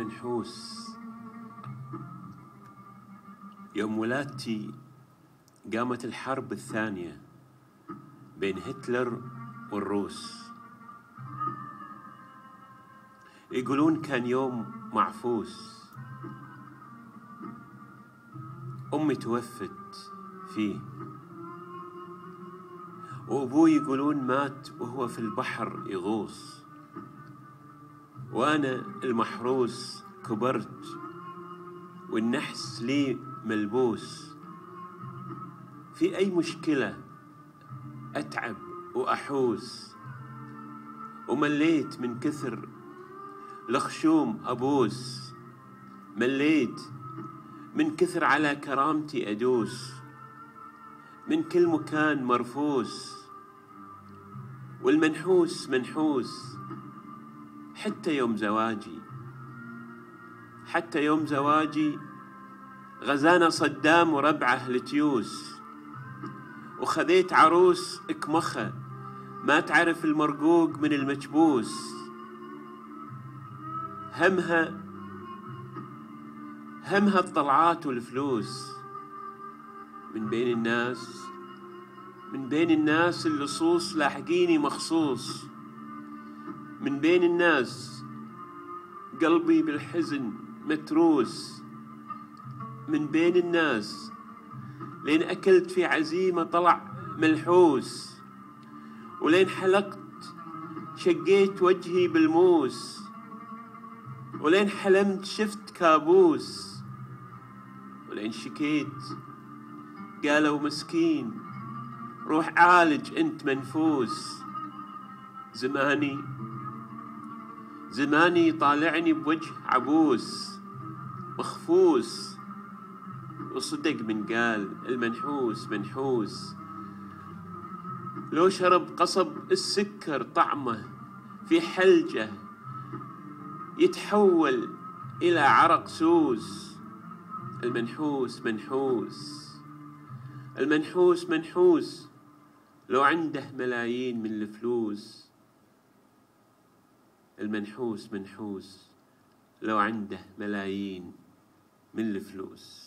منحوس. يوم ولادتي قامت الحرب الثانية بين هتلر والروس. يقولون كان يوم معفوس، أمي توفت فيه، وأبوي يقولون مات وهو في البحر يغوص، وأنا المحروس كبرت والنحس لي ملبوس. في أي مشكلة أتعب وأحوس، ومليت من كثر الخشوم أبوس، مليت من كثر على كرامتي أدوس، من كل مكان مرفوس، والمنحوس منحوس. حتى يوم زواجي غزانا صدام وربعه لتيوس، وخذيت عروس اكمخة ما تعرف المرقوق من المكبوس. همها الطلعات والفلوس، من بين الناس اللصوص لاحقيني مخصوص، من بين الناس قلبي بالحزن متروس، من بين الناس لين أكلت في عزيمة طلع ملحوس، ولين حلقت شقيت وجهي بالموس، ولين حلمت شفت كابوس، ولين شكيت قالوا مسكين روح عالج انت منفوس. زماني طالعني بوجه عبوس مخفوس، وصدق من قال المنحوس منحوس. لو شرب قصب السكر طعمه في حلجه يتحول إلى عرق سوس. المنحوس منحوس لو عنده ملايين من الفلوس. المنحوس لو عنده ملايين من الفلوس.